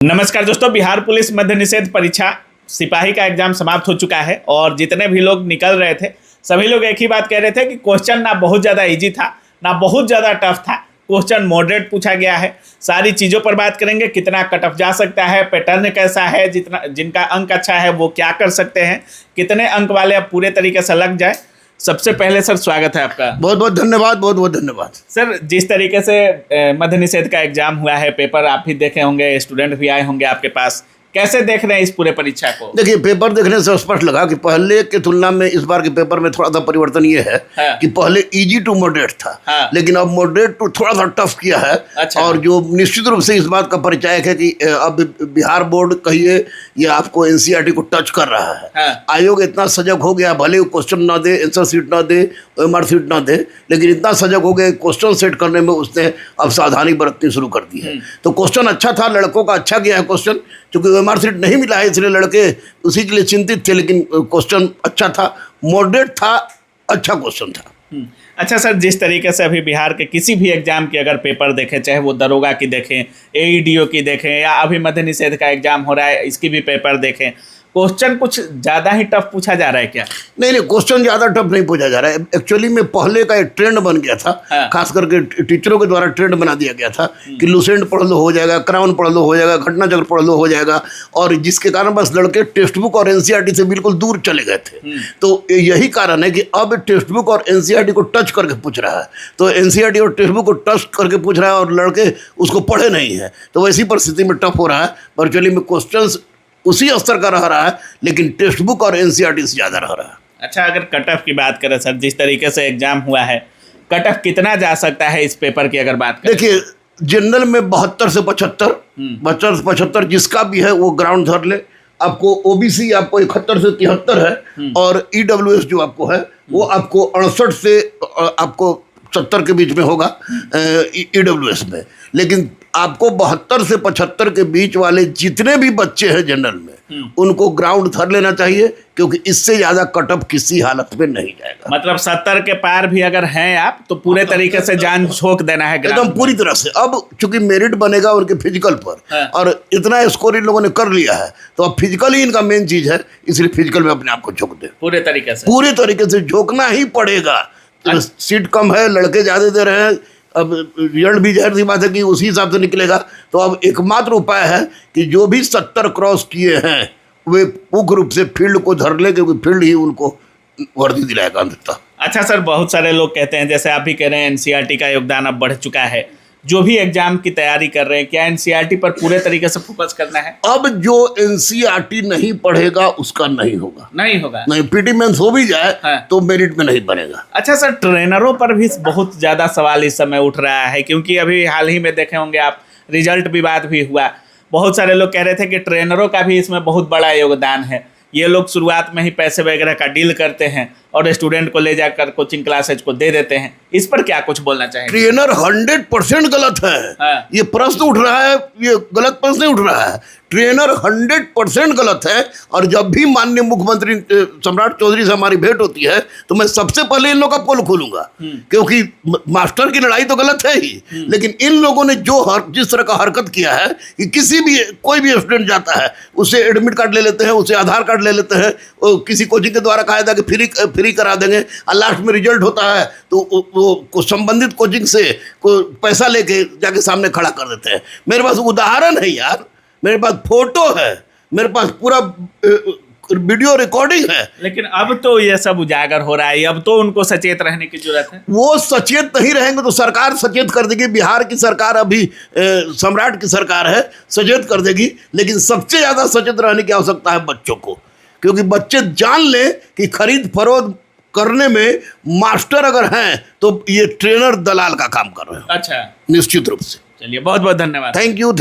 नमस्कार दोस्तों, बिहार पुलिस मद्य निषेध परीक्षा सिपाही का एग्जाम समाप्त हो चुका है और जितने भी लोग निकल रहे थे सभी लोग एक ही बात कह रहे थे कि क्वेश्चन ना बहुत ज़्यादा इजी था ना बहुत ज़्यादा टफ था। क्वेश्चन मॉडरेट पूछा गया है। सारी चीज़ों पर बात करेंगे, कितना कट ऑफ जा सकता है, पैटर्न कैसा है, जिनका अंक अच्छा है वो क्या कर सकते हैं, कितने अंक वाले अब पूरे तरीके से लग जाए। सबसे पहले सर स्वागत है आपका। बहुत बहुत धन्यवाद, बहुत बहुत धन्यवाद। सर, जिस तरीके से मद्य निषेध का एग्जाम हुआ है, पेपर आप भी देखे होंगे, स्टूडेंट भी आए होंगे आपके पास, कैसे देख रहे हैं इस पूरे परीक्षा को? देखिए, पेपर देखने से स्पष्ट लगा कि पहले के तुलना में इस बार के पेपर में थोड़ा सा परिवर्तन ये है कि पहले इजी टू मॉडरेट था, लेकिन अब मॉडरेट टू थोड़ा सा टफ किया है। अच्छा। और जो निश्चित रूप से इस बात का परिचायक है कि अब बिहार बोर्ड कहिए ये आपको एनसीईआरटी को टच कर रहा है। आयोग इतना सजग हो गया, भले वो क्वेश्चन ना दे, आंसर शीट ना दे, ओएमआर शीट ना दे, लेकिन इतना सजग हो गया क्वेश्चन सेट करने में उसने अब सावधानी बरतनी शुरू कर दी है। तो क्वेश्चन अच्छा था, लड़कों का अच्छा गया है क्वेश्चन, क्योंकि ओएमआर शीट नहीं मिला है इसलिए लड़के उसी के लिए चिंतित थे, लेकिन क्वेश्चन अच्छा था, मॉडरेट था, अच्छा क्वेश्चन था। अच्छा सर, जिस तरीके से अभी बिहार के किसी भी एग्जाम के अगर पेपर देखें, चाहे वो दरोगा की देखें, एईडीओ की देखें, या अभी मद्य निषेध का एग्जाम हो रहा है इसकी भी पेपर देखें, क्वेश्चन कुछ ज़्यादा ही टफ पूछा जा रहा है क्या? नहीं, क्वेश्चन ज़्यादा टफ नहीं पूछा जा रहा है। एक्चुअली में पहले का एक ट्रेंड बन गया था, खास करके टीचरों के द्वारा ट्रेंड बना दिया गया था कि लुसेंट पढ़ लो हो जाएगा, क्राउन पढ़ लो हो जाएगा, घटना चक्र पढ़ लो हो जाएगा, और जिसके कारण बस लड़के टेक्स्ट बुक और एनसीईआरटी से बिल्कुल दूर चले गए थे। तो यही कारण है कि अब टेक्स्ट बुक और एनसीईआरटी को टच करके पूछ रहा है, तो एनसीईआरटी और टेक्स्ट बुक को टच करके पूछ रहा है और लड़के उसको पढ़े नहीं है, तो वैसी परिस्थिति में टफ हो रहा है। वर्चुअली में क्वेश्चन उसी स्तर का रह रहा है, लेकिन टेक्स्ट बुक और एनसीईआरटी से ज़्यादा रह रहा है। अच्छा, अगर कट ऑफ की बात करें सर, जिस तरीके से एग्जाम हुआ है, कट ऑफ कितना जा सकता है इस पेपर की अगर बात करें? देखिए, जनरल में 72 से 75, 72 से 75 जिसका भी है वो ग्राउंड धर ले। आपको ओबीसी आपको 71 से 73 है, और ईडब्ल्यूएस जो आपको है वो आपको 68 से आपको 70 के बीच में होगा ईडब्ल्यूएस में। लेकिन आपको 72 से 75 के बीच वाले जितने भी बच्चे हैं जनरल में, उनको ग्राउंड धर लेना चाहिए, क्योंकि इससे ज़्यादा कटअप किसी हालत में नहीं जाएगा। मतलब 70 के पार भी अगर हैं आप तो पूरे तरीके से जान झोंक देना है एकदम पूरी तरह से। अब चूंकि मेरिट बनेगा उनके फिजिकल पर, और इतना स्कोर इन लोगों ने कर लिया है, तो अब फिजिकल ही इनका मेन चीज़ है, इसलिए फिजिकल में अपने आप को झोंक दे, पूरे तरीके से झोंकना ही पड़ेगा। सीट कम है, लड़के ज़्यादा दे रहे हैं, अब रिजल्ट भी जाहिर सी बात है कि उसी हिसाब से निकलेगा। तो अब एकमात्र उपाय है कि जो भी 70 क्रॉस किए हैं वे मुख्य रूप से फील्ड को धर ले, क्योंकि फील्ड ही उनको वर्दी दिलाएगा अंततः। अच्छा सर, बहुत सारे लोग कहते हैं, जैसे आप भी कह रहे हैं, एनसीईआरटी का योगदान अब बढ़ चुका है। जो भी एग्जाम की तैयारी कर रहे हैं, क्या एनसीईआरटी पर पूरे तरीके से फोकस करना है? अब जो एनसीईआरटी नहीं पढ़ेगा उसका नहीं होगा। नहीं, पीटी मेंस हो भी जाए तो मेरिट में नहीं बनेगा। अच्छा सर, ट्रेनरों पर भी बहुत ज़्यादा सवाल इस समय उठ रहा है, क्योंकि अभी हाल ही में देखे होंगे आप, रिजल्ट विवाद भी हुआ। बहुत सारे लोग कह रहे थे कि ट्रेनरों का भी इसमें बहुत बड़ा योगदान है। ये लोग शुरुआत में ही पैसे वगैरह का डील करते हैं और स्टूडेंट को ले जाकर कोचिंग क्लासेज को दे देते हैं। इस पर क्या कुछ बोलना चाहेंगे? ट्रेनर 100% गलत है। ये प्रश्न उठ रहा है, ये गलत प्रश्न नहीं उठ रहा है। ट्रेनर 100% गलत है, और जब भी माननीय मुख्यमंत्री सम्राट चौधरी से हमारी भेंट होती है तो मैं सबसे पहले इन लोगों का पोल खोलूंगा, क्योंकि मास्टर की लड़ाई तो गलत है ही, लेकिन इन लोगों ने जिस तरह का हरकत किया है कि कोई भी स्टूडेंट जाता है उससे एडमिट कार्ड ले लेते हैं, उससे आधार कार्ड ले लेते हैं, किसी कोचिंग के द्वारा कहा था कि फ्री करा देंगे, और लास्ट में रिजल्ट होता है तो वो संबंधित कोचिंग से पैसा लेके जाके सामने खड़ा कर देते हैं। मेरे पास उदाहरण है यार, मेरे पास फोटो है, मेरे पास पूरा वीडियो रिकॉर्डिंग है। लेकिन अब तो ये सब उजागर हो रहा है, अब तो उनको सचेत रहने की जरूरत है। वो सचेत नहीं रहेंगे तो सरकार सचेत कर देगी। बिहार की सरकार अभी सम्राट की सरकार है, सचेत कर देगी, लेकिन सबसे ज़्यादा सचेत रहने की आवश्यकता है बच्चों को, क्योंकि बच्चे जान लें कि खरीद फरोख्त करने में मास्टर अगर हैं तो ये ट्रेनर दलाल का काम कर रहे हैं। अच्छा, निश्चित रूप से। चलिए, बहुत बहुत धन्यवाद। Thank you.